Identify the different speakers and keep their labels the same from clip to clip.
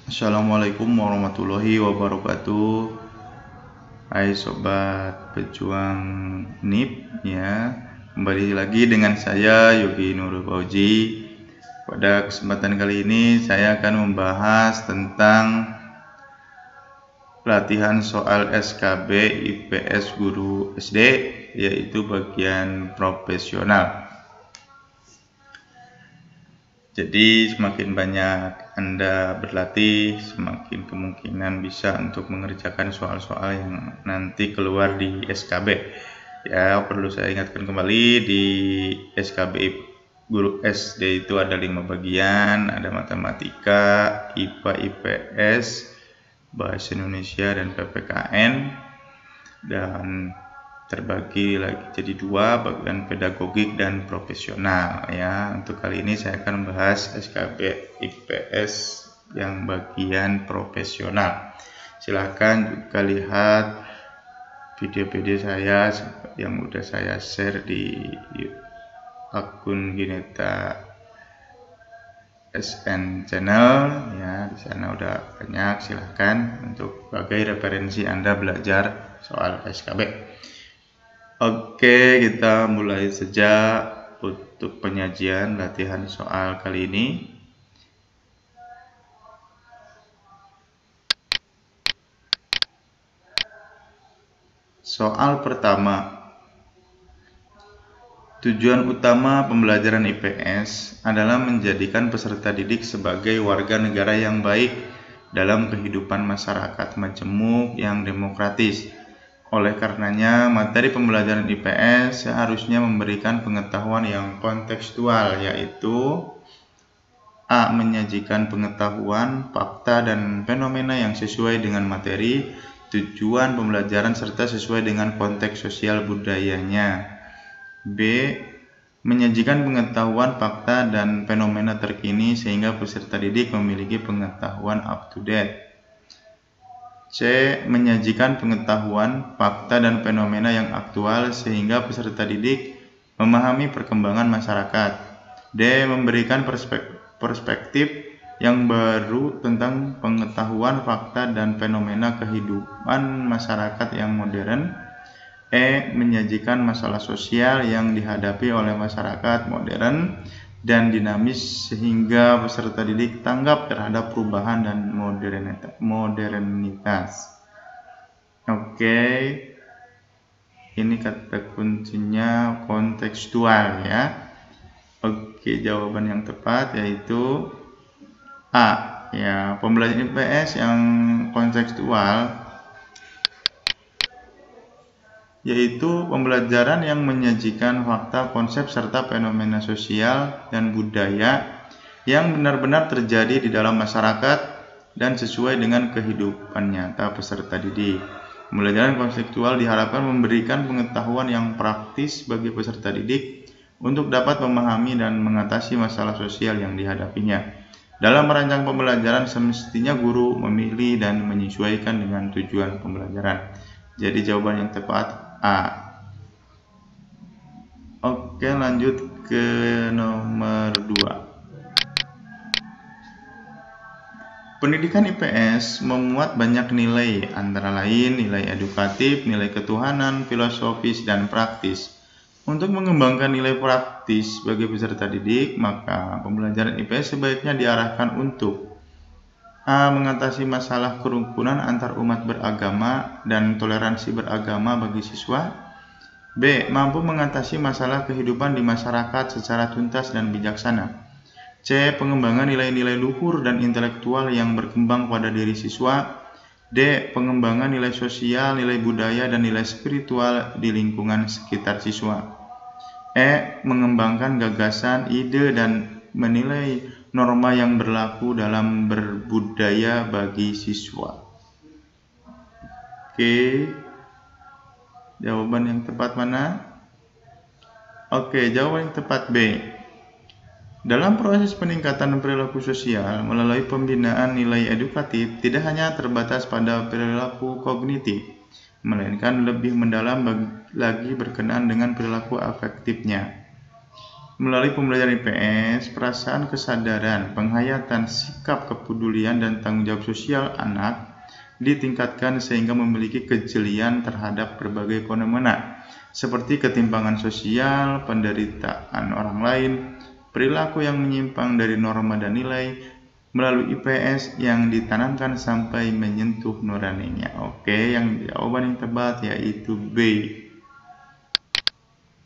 Speaker 1: Assalamualaikum warahmatullahi wabarakatuh. Hai sobat pejuang NIP ya. Kembali lagi dengan saya Yogi Nurul Fauzi. Pada kesempatan kali ini saya akan membahas tentang latihan soal SKB IPS guru SD, yaitu bagian profesional. Jadi semakin banyak Anda berlatih, semakin kemungkinan bisa untuk mengerjakan soal-soal yang nanti keluar di SKB. Ya, perlu saya ingatkan kembali, di SKB guru SD itu ada 5 bagian, ada matematika, IPA, IPS, Bahasa Indonesia, dan PPKN. Dan terbagi lagi jadi 2, bagian pedagogik dan profesional ya. Untuk kali ini saya akan membahas SKB IPS yang bagian profesional. Silahkan juga lihat video-video saya yang udah saya share di akun Gineta SN channel ya. Di sana udah banyak, silahkan untuk sebagai referensi Anda belajar soal SKB. Oke, kita mulai saja untuk penyajian latihan soal kali ini. Soal pertama. Tujuan utama pembelajaran IPS adalah menjadikan peserta didik sebagai warga negara yang baik dalam kehidupan masyarakat majemuk yang demokratis. Oleh karenanya, materi pembelajaran IPS seharusnya memberikan pengetahuan yang kontekstual, yaitu A. Menyajikan pengetahuan, fakta, dan fenomena yang sesuai dengan materi, tujuan pembelajaran, serta sesuai dengan konteks sosial budayanya. B. Menyajikan pengetahuan, fakta, dan fenomena terkini sehingga peserta didik memiliki pengetahuan up to date. C. Menyajikan pengetahuan, fakta, dan fenomena yang aktual sehingga peserta didik memahami perkembangan masyarakat. D. Memberikan perspektif yang baru tentang pengetahuan, fakta, dan fenomena kehidupan masyarakat yang modern. E. Menyajikan masalah sosial yang dihadapi oleh masyarakat modern dan dinamis sehingga peserta didik tanggap terhadap perubahan dan modernitas. Oke, ini kata kuncinya kontekstual ya. Oke, jawaban yang tepat yaitu A. Ya, pembelajaran IPS yang kontekstual yaitu pembelajaran yang menyajikan fakta, konsep, serta fenomena sosial dan budaya yang benar-benar terjadi di dalam masyarakat dan sesuai dengan kehidupan nyata peserta didik. Pembelajaran konseptual diharapkan memberikan pengetahuan yang praktis bagi peserta didik untuk dapat memahami dan mengatasi masalah sosial yang dihadapinya. Dalam merancang pembelajaran, semestinya guru memilih dan menyesuaikan dengan tujuan pembelajaran. Jadi jawaban yang tepat A. Oke, lanjut ke nomor 2. Pendidikan IPS memuat banyak nilai, antara lain nilai edukatif, nilai ketuhanan, filosofis, dan praktis. Untuk mengembangkan nilai praktis bagi peserta didik, maka pembelajaran IPS sebaiknya diarahkan untuk A. Mengatasi masalah kerukunan antar umat beragama dan toleransi beragama bagi siswa. B. Mampu mengatasi masalah kehidupan di masyarakat secara tuntas dan bijaksana. C. Pengembangan nilai-nilai luhur dan intelektual yang berkembang pada diri siswa. D. Pengembangan nilai sosial, nilai budaya, dan nilai spiritual di lingkungan sekitar siswa. E. Mengembangkan gagasan, ide, dan menilai norma yang berlaku dalam berbudaya bagi siswa. Oke, jawaban yang tepat mana? Oke, jawaban yang tepat B. Dalam proses peningkatan perilaku sosial melalui pembinaan nilai edukatif tidak hanya terbatas pada perilaku kognitif, melainkan lebih mendalam lagi berkenaan dengan perilaku afektifnya. Melalui pembelajaran IPS, perasaan kesadaran, penghayatan, sikap kepedulian, dan tanggung jawab sosial anak ditingkatkan sehingga memiliki kejelian terhadap berbagai fenomena seperti ketimpangan sosial, penderitaan orang lain, perilaku yang menyimpang dari norma dan nilai melalui IPS yang ditanamkan sampai menyentuh nuraninya. Oke, yang jawaban yang tepat yaitu B.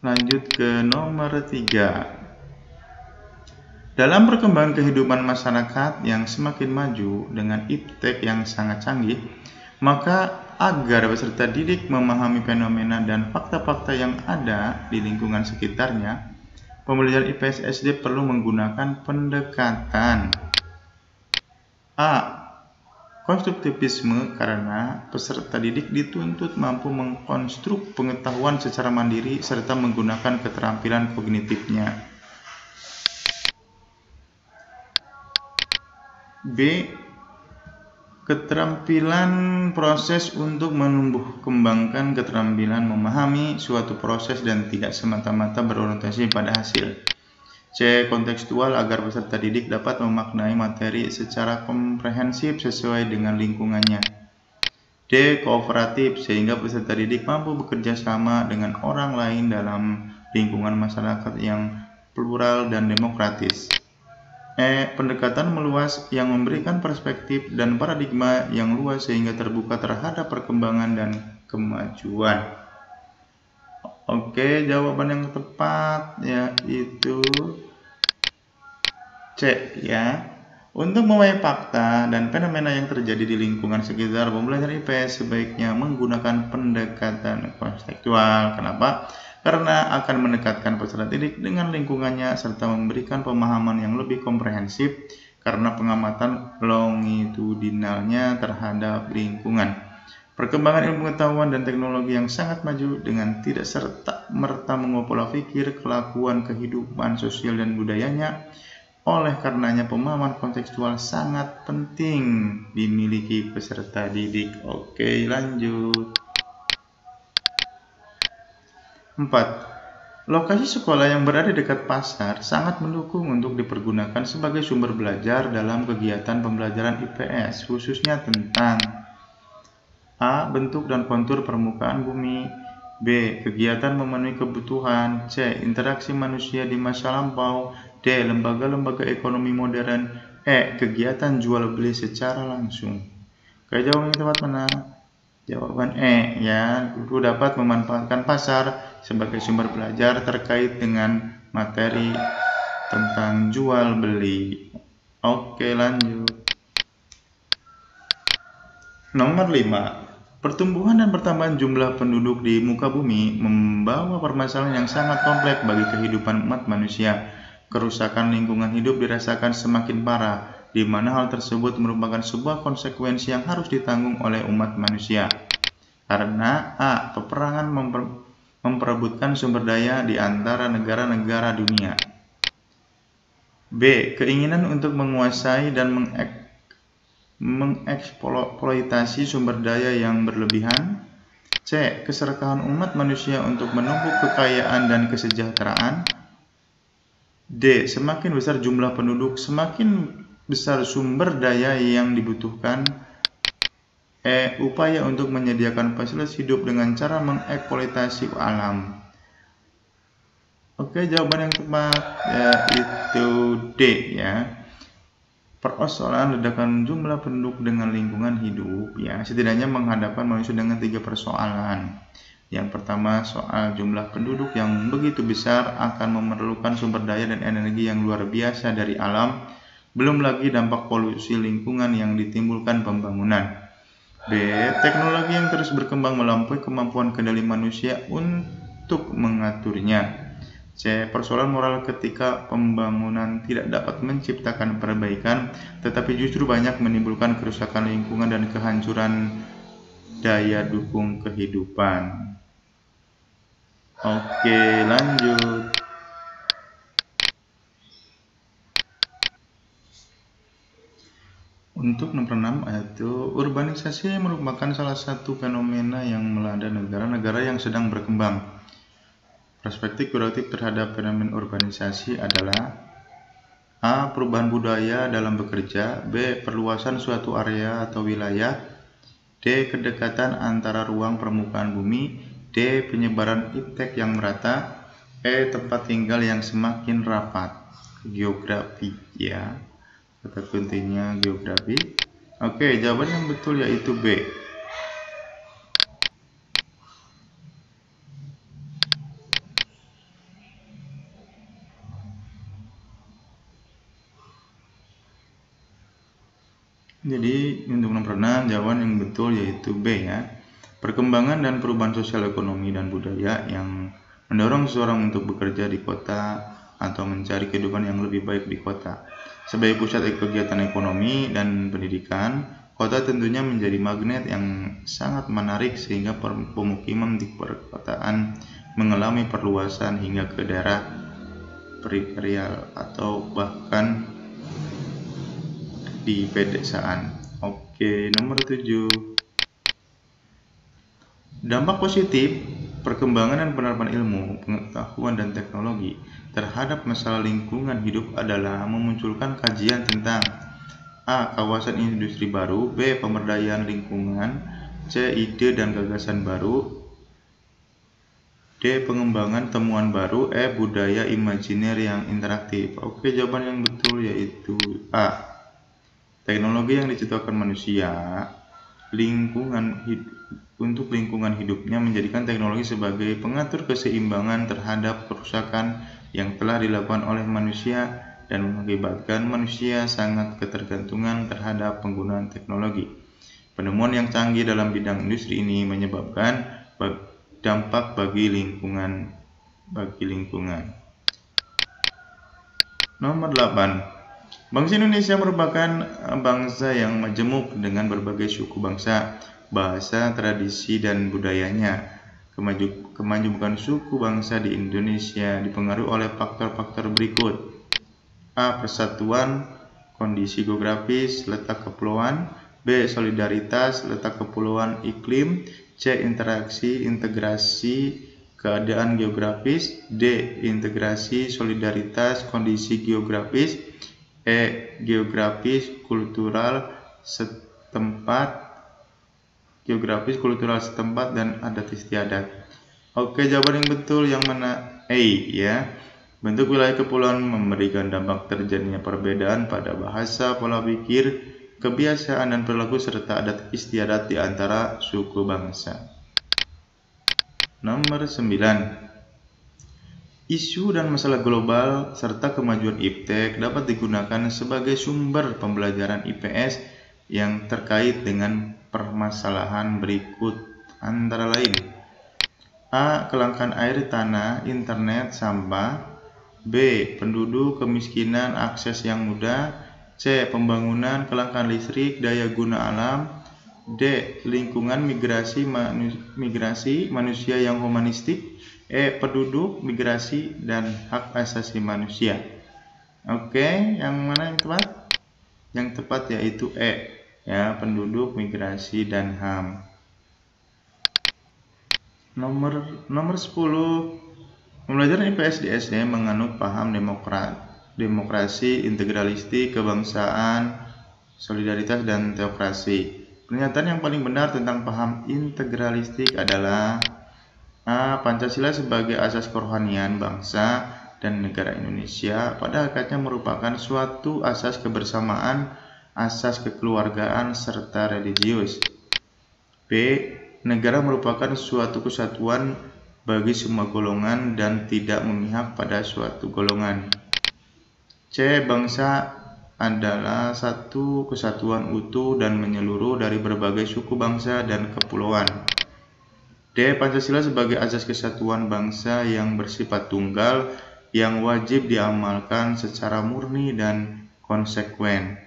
Speaker 1: Lanjut ke nomor 3. Dalam perkembangan kehidupan masyarakat yang semakin maju dengan iptek yang sangat canggih, maka agar peserta didik memahami fenomena dan fakta-fakta yang ada di lingkungan sekitarnya, pembelajaran IPS SD perlu menggunakan pendekatan A. Konstruktivisme, karena peserta didik dituntut mampu mengkonstruk pengetahuan secara mandiri serta menggunakan keterampilan kognitifnya. B. Keterampilan proses untuk menumbuh kembangkan keterampilan memahami suatu proses dan tidak semata-mata berorientasi pada hasil. C. Kontekstual, agar peserta didik dapat memaknai materi secara komprehensif sesuai dengan lingkungannya. D. Kooperatif, sehingga peserta didik mampu bekerja sama dengan orang lain dalam lingkungan masyarakat yang plural dan demokratis. E. Pendekatan meluas, yang memberikan perspektif dan paradigma yang luas sehingga terbuka terhadap perkembangan dan kemajuan. Oke, jawaban yang tepat yaitu C ya. Untuk memakai fakta dan fenomena yang terjadi di lingkungan sekitar, pembelajaran IPS sebaiknya menggunakan pendekatan kontekstual. Kenapa? Karena akan mendekatkan peserta didik dengan lingkungannya serta memberikan pemahaman yang lebih komprehensif karena pengamatan longitudinalnya terhadap lingkungan. Perkembangan ilmu pengetahuan dan teknologi yang sangat maju dengan tidak serta-merta mengubah pola pikir, kelakuan, kehidupan sosial dan budayanya. Oleh karenanya pemahaman kontekstual sangat penting dimiliki peserta didik. Oke, lanjut. 4. Lokasi sekolah yang berada dekat pasar sangat mendukung untuk dipergunakan sebagai sumber belajar dalam kegiatan pembelajaran IPS, khususnya tentang A. Bentuk dan kontur permukaan bumi, B. Kegiatan memenuhi kebutuhan, C. Interaksi manusia di masa lampau, D. Lembaga-lembaga ekonomi modern, E. Kegiatan jual beli secara langsung. Oke, jawaban yang tepat mana? Jawaban E ya. Guru dapat memanfaatkan pasar sebagai sumber belajar terkait dengan materi tentang jual beli. Oke, lanjut. Nomor 5. Pertumbuhan dan pertambahan jumlah penduduk di muka bumi membawa permasalahan yang sangat kompleks bagi kehidupan umat manusia. Kerusakan lingkungan hidup dirasakan semakin parah, di mana hal tersebut merupakan sebuah konsekuensi yang harus ditanggung oleh umat manusia. Karena A. Peperangan memperebutkan sumber daya di antara negara-negara dunia. B. Keinginan untuk menguasai dan mengeksploitasi sumber daya yang berlebihan. C. Keserakahan umat manusia untuk menumpuk kekayaan dan kesejahteraan. D. Semakin besar jumlah penduduk, semakin besar sumber daya yang dibutuhkan. E. Upaya untuk menyediakan fasilitas hidup dengan cara mengeksploitasi alam. Oke, jawaban yang tepat yaitu D ya. Persoalan ledakan jumlah penduduk dengan lingkungan hidup ya, setidaknya menghadapkan manusia dengan 3 persoalan. Yang pertama, soal jumlah penduduk yang begitu besar akan memerlukan sumber daya dan energi yang luar biasa dari alam, belum lagi dampak polusi lingkungan yang ditimbulkan pembangunan. B. Teknologi yang terus berkembang melampaui kemampuan kendali manusia untuk mengaturnya. C. Persoalan moral ketika pembangunan tidak dapat menciptakan perbaikan, tetapi justru banyak menimbulkan kerusakan lingkungan dan kehancuran daya dukung kehidupan. Oke, lanjut. Untuk nomor 6 yaitu urbanisasi merupakan salah satu fenomena yang melanda negara-negara yang sedang berkembang. Perspektif kuratif terhadap fenomen urbanisasi adalah A. Perubahan budaya dalam bekerja. B. Perluasan suatu area atau wilayah. D. Kedekatan antara ruang permukaan bumi. D. Penyebaran iptek yang merata. E. Tempat tinggal yang semakin rapat. Geografi ya. Kata kuncinya geografi. Oke, jawaban yang betul yaitu B. Jadi untuk nomor 6 jawaban yang betul yaitu B ya. Perkembangan dan perubahan sosial ekonomi dan budaya yang mendorong seseorang untuk bekerja di kota atau mencari kehidupan yang lebih baik di kota. Sebagai pusat kegiatan ekonomi dan pendidikan, kota tentunya menjadi magnet yang sangat menarik sehingga pemukiman di perkotaan mengalami perluasan hingga ke daerah periferial atau bahkan di pedesaan. Oke, nomor 7. Dampak positif perkembangan dan penerapan ilmu, pengetahuan dan teknologi terhadap masalah lingkungan hidup adalah memunculkan kajian tentang A. Kawasan industri baru. B. Pemberdayaan lingkungan. C. Ide dan gagasan baru. D. Pengembangan temuan baru. E. Budaya imajiner yang interaktif. Oke, jawaban yang betul yaitu A. Teknologi yang diciptakan manusia untuk lingkungan hidupnya menjadikan teknologi sebagai pengatur keseimbangan terhadap kerusakan yang telah dilakukan oleh manusia dan mengakibatkan manusia sangat ketergantungan terhadap penggunaan teknologi. Penemuan yang canggih dalam bidang industri ini menyebabkan dampak bagi lingkungan. Nomor 8. Bangsa Indonesia merupakan bangsa yang majemuk dengan berbagai suku bangsa, bahasa, tradisi, dan budayanya. Kemajemukan suku bangsa di Indonesia dipengaruhi oleh faktor-faktor berikut. A. Persatuan, kondisi geografis, letak kepulauan. B. Solidaritas, letak kepulauan, iklim. C. Interaksi, integrasi, keadaan geografis. D. Integrasi, solidaritas, kondisi geografis. E. Geografis kultural setempat dan adat istiadat. Oke, jawaban yang betul yang mana? A ya. Bentuk wilayah kepulauan memberikan dampak terjadinya perbedaan pada bahasa, pola pikir, kebiasaan dan perilaku serta adat istiadat di antara suku bangsa. Nomor 9. Isu dan masalah global serta kemajuan iptek dapat digunakan sebagai sumber pembelajaran IPS yang terkait dengan permasalahan berikut antara lain. A. Kelangkaan air tanah, internet, sampah. B. Penduduk, kemiskinan, akses yang mudah. C. Pembangunan, kelangkaan listrik, daya guna alam. D. Lingkungan, migrasi manusia yang humanistik. E. Penduduk, migrasi, dan hak asasi manusia. Oke, yang mana yang tepat? Yang tepat yaitu E, ya, penduduk, migrasi, dan HAM. Nomor 10. Pembelajaran IPS di SD menganut paham demokrasi, integralistik, kebangsaan, solidaritas, dan teokrasi. Pernyataan yang paling benar tentang paham integralistik adalah A. Pancasila sebagai asas kerohanian bangsa dan negara Indonesia pada hakikatnya merupakan suatu asas kebersamaan, asas kekeluargaan, serta religius. B. Negara merupakan suatu kesatuan bagi semua golongan dan tidak memihak pada suatu golongan. C. Bangsa adalah satu kesatuan utuh dan menyeluruh dari berbagai suku bangsa dan kepulauan. D. Pancasila sebagai asas kesatuan bangsa yang bersifat tunggal yang wajib diamalkan secara murni dan konsekuen.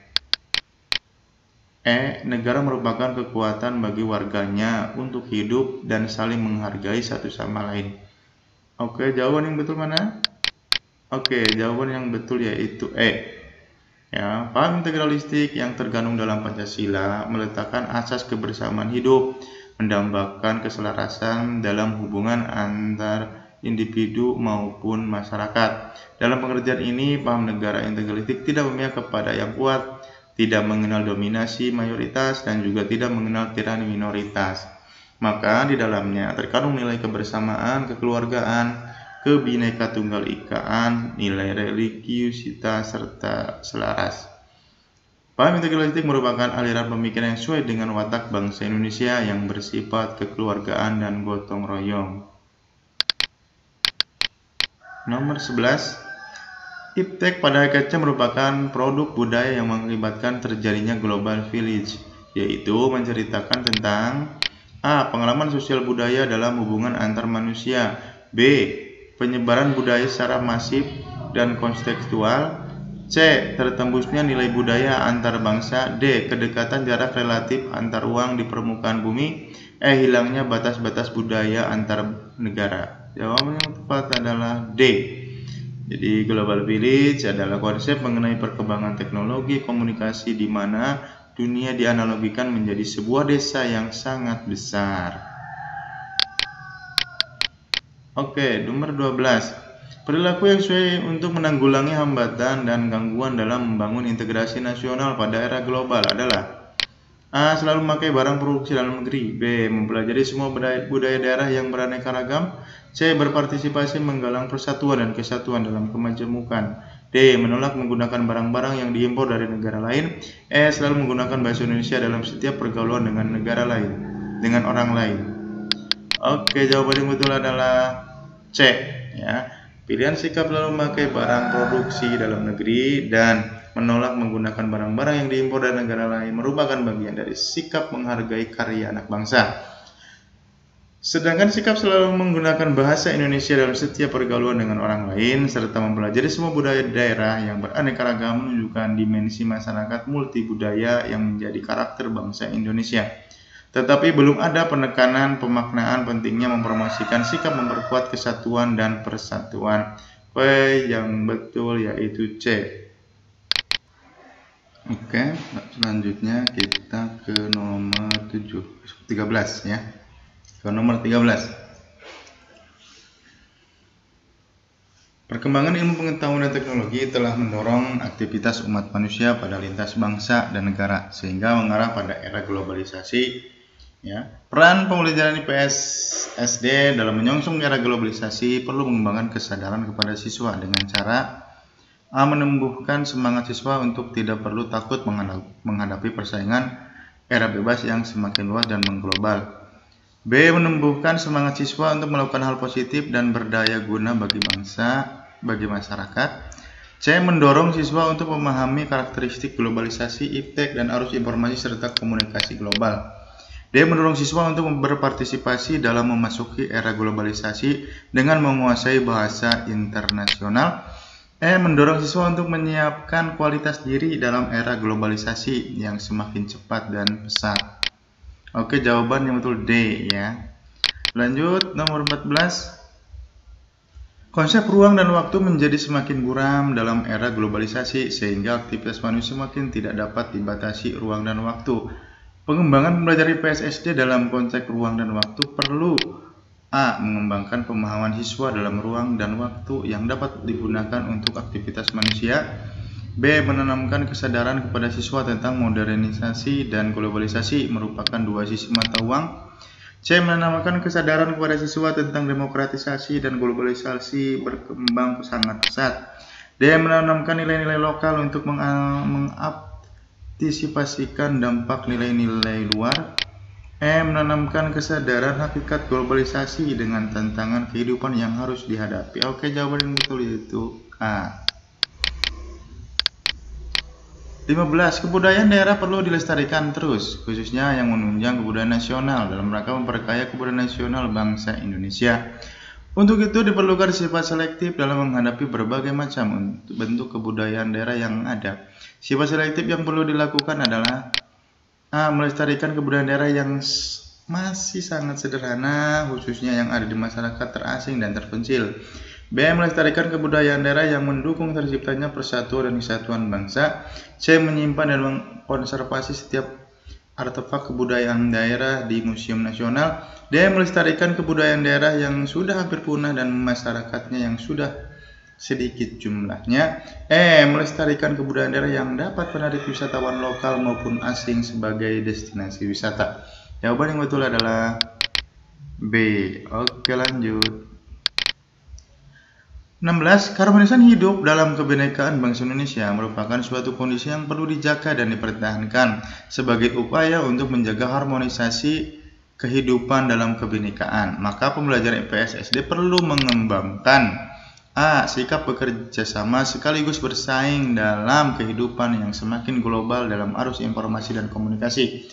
Speaker 1: E. Negara merupakan kekuatan bagi warganya untuk hidup dan saling menghargai satu sama lain. Oke, jawaban yang betul mana? Oke, jawaban yang betul yaitu E. Ya, paham integralistik yang terkandung dalam Pancasila meletakkan asas kebersamaan hidup, mendambakan keselarasan dalam hubungan antar individu maupun masyarakat. Dalam pengertian ini, paham negara integralitik tidak memihak kepada yang kuat, tidak mengenal dominasi mayoritas, dan juga tidak mengenal tirani minoritas. Maka di dalamnya terkandung nilai kebersamaan, kekeluargaan, kebineka tunggal ikaan, nilai religiusitas, serta selaras. Paham integralitik merupakan aliran pemikiran yang sesuai dengan watak bangsa Indonesia yang bersifat kekeluargaan dan gotong royong. Nomor 11, iptek pada hakikatnya merupakan produk budaya yang mengakibatkan terjadinya global village, yaitu menceritakan tentang A. Pengalaman sosial budaya dalam hubungan antar manusia, B. Penyebaran budaya secara masif dan kontekstual, C. Tertembusnya nilai budaya antar bangsa, D. Kedekatan jarak relatif antar ruang di permukaan bumi, E. Hilangnya batas-batas budaya antar negara. Jawaban yang tepat adalah D. Jadi global village adalah konsep mengenai perkembangan teknologi komunikasi di mana dunia dianalogikan menjadi sebuah desa yang sangat besar. Oke, nomor 12. Perilaku yang sesuai untuk menanggulangi hambatan dan gangguan dalam membangun integrasi nasional pada era global adalah A. Selalu memakai barang produksi dalam negeri, B. Mempelajari semua budaya daerah yang beraneka ragam, C. Berpartisipasi menggalang persatuan dan kesatuan dalam kemajemukan, D. Menolak menggunakan barang-barang yang diimpor dari negara lain, E. Selalu menggunakan bahasa Indonesia dalam setiap pergaulan dengan negara lain, dengan orang lain. Oke, jawaban yang betul adalah C. Ya, pilihan sikap selalu memakai barang produksi dalam negeri dan menolak menggunakan barang-barang yang diimpor dari negara lain merupakan bagian dari sikap menghargai karya anak bangsa. Sedangkan sikap selalu menggunakan bahasa Indonesia dalam setiap pergaulan dengan orang lain serta mempelajari semua budaya daerah yang beraneka ragam menunjukkan dimensi masyarakat multibudaya yang menjadi karakter bangsa Indonesia. Tetapi belum ada penekanan pemaknaan pentingnya mempromosikan sikap memperkuat kesatuan dan persatuan. Yang betul yaitu C. Oke, selanjutnya kita ke nomor 13 ya. Ke nomor 13. Perkembangan ilmu pengetahuan dan teknologi telah mendorong aktivitas umat manusia pada lintas bangsa dan negara sehingga mengarah pada era globalisasi. Ya. Peran pembelajaran IPS SD dalam menyongsong era globalisasi perlu mengembangkan kesadaran kepada siswa dengan cara A. Menumbuhkan semangat siswa untuk tidak perlu takut menghadapi persaingan era bebas yang semakin luas dan mengglobal. B. Menumbuhkan semangat siswa untuk melakukan hal positif dan berdaya guna bagi bangsa, bagi masyarakat. C. Mendorong siswa untuk memahami karakteristik globalisasi, iptek, dan arus informasi serta komunikasi global. D. Mendorong siswa untuk berpartisipasi dalam memasuki era globalisasi dengan menguasai bahasa internasional. E. Mendorong siswa untuk menyiapkan kualitas diri dalam era globalisasi yang semakin cepat dan pesat. Oke, jawaban yang betul D ya. Lanjut nomor 14. Konsep ruang dan waktu menjadi semakin buram dalam era globalisasi sehingga aktivitas manusia semakin tidak dapat dibatasi ruang dan waktu. Pengembangan pembelajaran IPS SD dalam konteks ruang dan waktu perlu A. Mengembangkan pemahaman siswa dalam ruang dan waktu yang dapat digunakan untuk aktivitas manusia. B. Menanamkan kesadaran kepada siswa tentang modernisasi dan globalisasi merupakan dua sisi mata uang. C. Menanamkan kesadaran kepada siswa tentang demokratisasi dan globalisasi berkembang sangat pesat. D. Menanamkan nilai-nilai lokal untuk mengantisipasikan dampak nilai-nilai luar. E. Menanamkan kesadaran hakikat globalisasi dengan tantangan kehidupan yang harus dihadapi. Oke, jawaban yang betul yaitu A. 15. Kebudayaan daerah perlu dilestarikan terus, khususnya yang menunjang kebudayaan nasional dalam rangka memperkaya kebudayaan nasional bangsa Indonesia. Untuk itu diperlukan sifat selektif dalam menghadapi berbagai macam bentuk kebudayaan daerah yang ada. Sifat selektif yang perlu dilakukan adalah A. Melestarikan kebudayaan daerah yang masih sangat sederhana, khususnya yang ada di masyarakat terasing dan terpencil. B. Melestarikan kebudayaan daerah yang mendukung terciptanya persatuan dan kesatuan bangsa. C. Menyimpan dan mengkonservasi setiap artefak kebudayaan daerah di Museum Nasional. D. Melestarikan kebudayaan daerah yang sudah hampir punah dan masyarakatnya yang sudah sedikit jumlahnya. Melestarikan kebudayaan daerah yang dapat menarik wisatawan lokal maupun asing sebagai destinasi wisata. Jawaban yang betul adalah B. Oke, lanjut. 16. Keharmonisan hidup dalam kebinekaan bangsa Indonesia merupakan suatu kondisi yang perlu dijaga dan dipertahankan sebagai upaya untuk menjaga harmonisasi kehidupan dalam kebinekaan. Maka pembelajaran IPS SD perlu mengembangkan A. Sikap bekerja sama sekaligus bersaing dalam kehidupan yang semakin global dalam arus informasi dan komunikasi.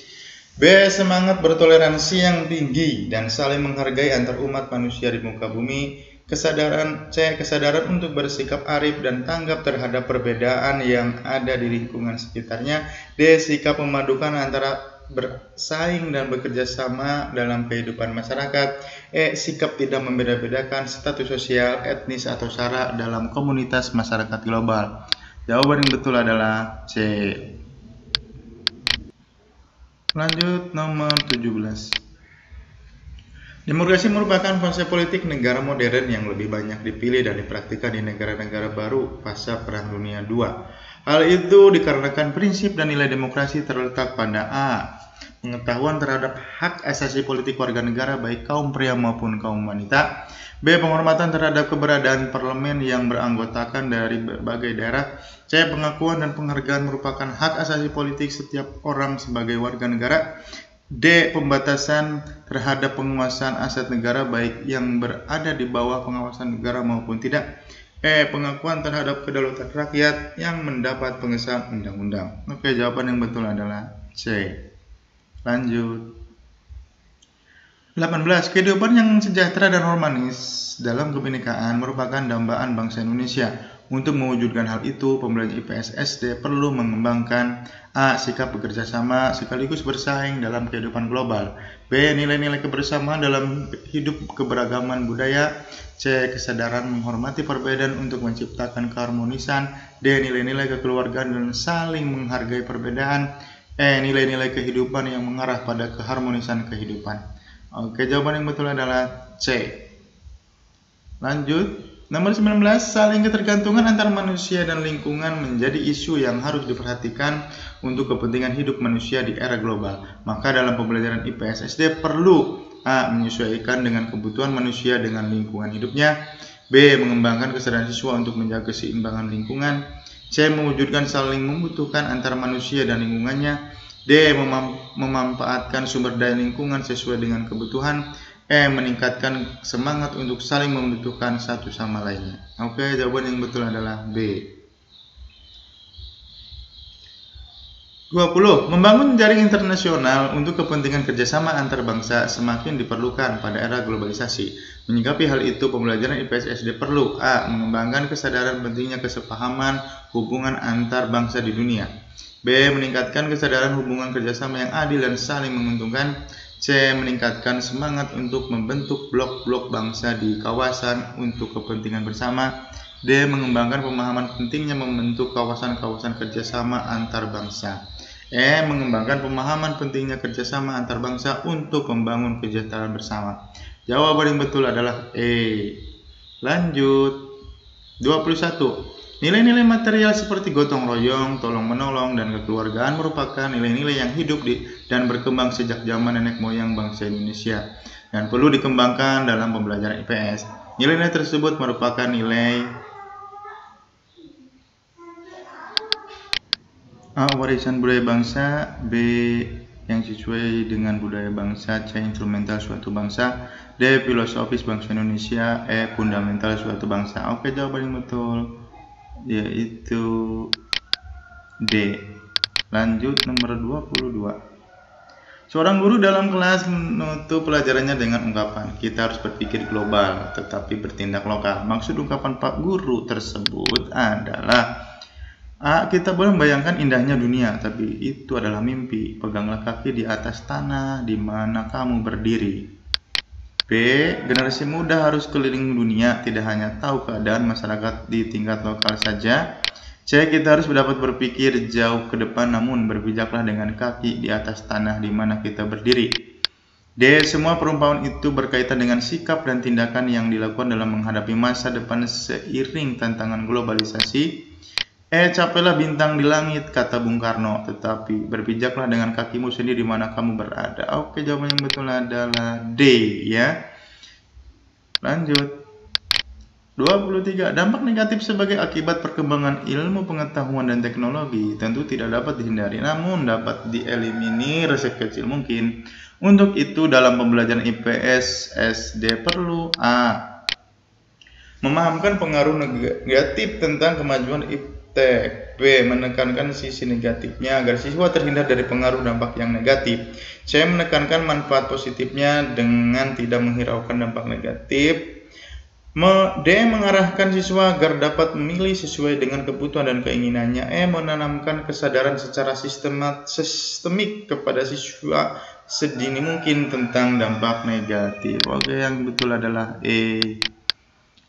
Speaker 1: B. Semangat bertoleransi yang tinggi dan saling menghargai antar umat manusia di muka bumi. Kesadaran untuk bersikap arif dan tanggap terhadap perbedaan yang ada di lingkungan sekitarnya. D. Sikap memadukan antara bersaing dan bekerja sama dalam kehidupan masyarakat. Sikap tidak membeda-bedakan status sosial, etnis, atau sara dalam komunitas masyarakat global. Jawaban yang betul adalah C. Lanjut, nomor 17. Demokrasi merupakan konsep politik negara modern yang lebih banyak dipilih dan dipraktikkan di negara-negara baru pasca Perang Dunia II. Hal itu dikarenakan prinsip dan nilai demokrasi terletak pada A. Pengetahuan terhadap hak asasi politik warga negara baik kaum pria maupun kaum wanita. B. Penghormatan terhadap keberadaan parlemen yang beranggotakan dari berbagai daerah. C. Pengakuan dan penghargaan merupakan hak asasi politik setiap orang sebagai warga negara. D. Pembatasan terhadap penguasaan aset negara baik yang berada di bawah pengawasan negara maupun tidak. Pengakuan terhadap kedaulatan rakyat yang mendapat pengesahan undang-undang. Oke, jawaban yang betul adalah C. Lanjut. 18. Kehidupan yang sejahtera dan harmonis dalam kebinekaan merupakan dambaan bangsa Indonesia. Untuk mewujudkan hal itu, pembelajaran IPS SD perlu mengembangkan A. Sikap bekerja sama sekaligus bersaing dalam kehidupan global. B. Nilai-nilai kebersamaan dalam hidup keberagaman budaya. C. Kesadaran menghormati perbedaan untuk menciptakan keharmonisan. D. Nilai-nilai kekeluargaan dan saling menghargai perbedaan. Nilai-nilai kehidupan yang mengarah pada keharmonisan kehidupan. Oke, jawaban yang betul adalah C. Lanjut. Nomor 19, saling ketergantungan antar manusia dan lingkungan menjadi isu yang harus diperhatikan untuk kepentingan hidup manusia di era global. Maka dalam pembelajaran IPS SD perlu A. Menyesuaikan dengan kebutuhan manusia dengan lingkungan hidupnya. B. Mengembangkan kesadaran siswa untuk menjaga keseimbangan lingkungan. C. Mewujudkan saling membutuhkan antar manusia dan lingkungannya. D. Memanfaatkan sumber daya lingkungan sesuai dengan kebutuhan. Meningkatkan semangat untuk saling membutuhkan satu sama lainnya. Oke, jawaban yang betul adalah B. 20. Membangun jaring internasional untuk kepentingan kerjasama antar bangsa semakin diperlukan pada era globalisasi. Menyikapi hal itu, pembelajaran IPS SD perlu A. Mengembangkan kesadaran pentingnya kesepahaman hubungan antar bangsa di dunia. B. Meningkatkan kesadaran hubungan kerjasama yang adil dan saling menguntungkan. C. Meningkatkan semangat untuk membentuk blok-blok bangsa di kawasan untuk kepentingan bersama. D. Mengembangkan pemahaman pentingnya membentuk kawasan-kawasan kerjasama antar bangsa. Mengembangkan pemahaman pentingnya kerjasama antar bangsa untuk membangun kesejahteraan bersama. Jawaban yang betul adalah E. Lanjut. 21. Nilai-nilai material seperti gotong royong, tolong menolong, dan kekeluargaan merupakan nilai-nilai yang hidup dan berkembang sejak zaman nenek moyang bangsa Indonesia dan perlu dikembangkan dalam pembelajaran IPS. Nilai-nilai tersebut merupakan nilai A. Warisan budaya bangsa. B. Yang sesuai dengan budaya bangsa. C. Instrumental suatu bangsa. D. Filosofis bangsa Indonesia. Fundamental suatu bangsa. Oke, jawaban yang betul yaitu D. Lanjut, nomor 22. Seorang guru dalam kelas menutup pelajarannya dengan ungkapan, kita harus berpikir global tetapi bertindak lokal. Maksud ungkapan Pak Guru tersebut adalah A. Kita boleh membayangkan indahnya dunia, tapi itu adalah mimpi. Peganglah kaki di atas tanah di mana kamu berdiri. B. Generasi muda harus keliling dunia, tidak hanya tahu keadaan masyarakat di tingkat lokal saja. C. Kita harus dapat berpikir jauh ke depan namun berpijaklah dengan kaki di atas tanah di mana kita berdiri. D. Semua perumpamaan itu berkaitan dengan sikap dan tindakan yang dilakukan dalam menghadapi masa depan seiring tantangan globalisasi. E. Capailah bintang di langit, kata Bung Karno, tetapi berpijaklah dengan kakimu sendiri di mana kamu berada. Oke, jawaban yang betul adalah D, ya. Lanjut. 23. Dampak negatif sebagai akibat perkembangan ilmu pengetahuan dan teknologi tentu tidak dapat dihindari, namun dapat dieliminir sekecil mungkin. Untuk itu, dalam pembelajaran IPS SD perlu A. Memahamkan pengaruh negatif tentang kemajuan iptek. B. Menekankan sisi negatifnya agar siswa terhindar dari pengaruh dampak yang negatif. C. Menekankan manfaat positifnya dengan tidak menghiraukan dampak negatif. D. Mengarahkan siswa agar dapat memilih sesuai dengan kebutuhan dan keinginannya. E. Menanamkan kesadaran secara sistemik kepada siswa sedini mungkin tentang dampak negatif. Oke, yang betul adalah E.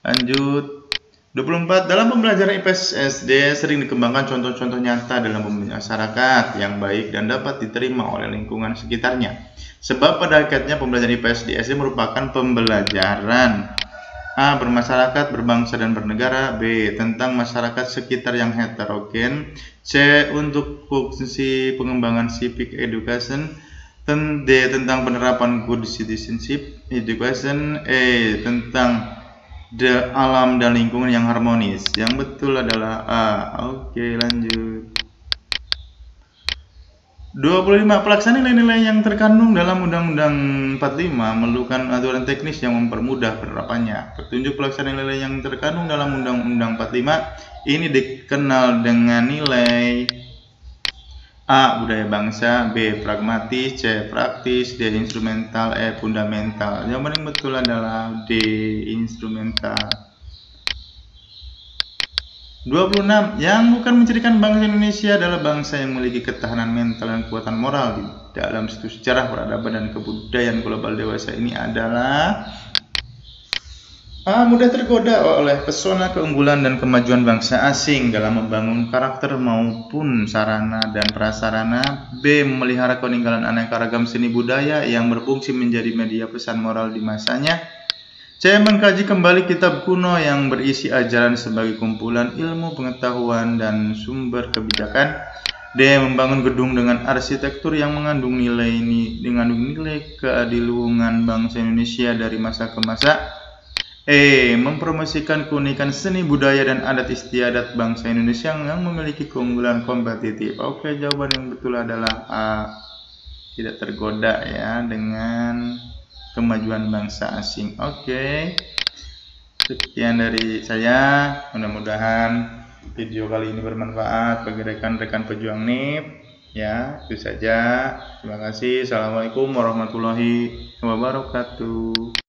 Speaker 1: Lanjut. 24. Dalam pembelajaran IPS SD sering dikembangkan contoh-contoh nyata dalam masyarakat yang baik dan dapat diterima oleh lingkungan sekitarnya. Sebab pada hakikatnya pembelajaran IPS di SD merupakan pembelajaran A. Bermasyarakat, berbangsa, dan bernegara. B. Tentang masyarakat sekitar yang heterogen. C. Untuk fungsi pengembangan civic education. D. Tentang penerapan good citizenship education. E. Tentang alam dan lingkungan yang harmonis. Yang betul adalah A. Oke, lanjut. 25. Pelaksanaan nilai-nilai yang terkandung dalam Undang-Undang 45 memerlukan aturan teknis yang mempermudah penerapannya. Petunjuk pelaksanaan nilai yang terkandung dalam Undang-Undang 45 ini dikenal dengan nilai A. Budaya bangsa. B. Pragmatis. C. Praktis. D. Instrumental. E. Fundamental. Jawaban yang betul adalah D. Instrumental. 26. Yang bukan menjadikan bangsa Indonesia adalah bangsa yang memiliki ketahanan mental dan kekuatan moral di dalam situs sejarah peradaban dan kebudayaan global dewasa ini adalah A. Mudah tergoda oleh pesona keunggulan dan kemajuan bangsa asing dalam membangun karakter maupun sarana dan prasarana. B. Memelihara peninggalan aneka ragam seni budaya yang berfungsi menjadi media pesan moral di masanya. C. Mengkaji kembali kitab kuno yang berisi ajaran sebagai kumpulan ilmu pengetahuan dan sumber kebijakan. D. Membangun gedung dengan arsitektur yang mengandung nilai keadiluhungan bangsa Indonesia dari masa ke masa. E. Mempromosikan keunikan seni budaya dan adat istiadat bangsa Indonesia yang memiliki keunggulan kompetitif. Oke, jawaban yang betul adalah A. Tidak tergoda ya dengan kemajuan bangsa asing. Oke, sekian dari saya. Mudah-mudahan video kali ini bermanfaat bagi rekan-rekan pejuang NIP. Ya, itu saja. Terima kasih. Assalamualaikum warahmatullahi wabarakatuh.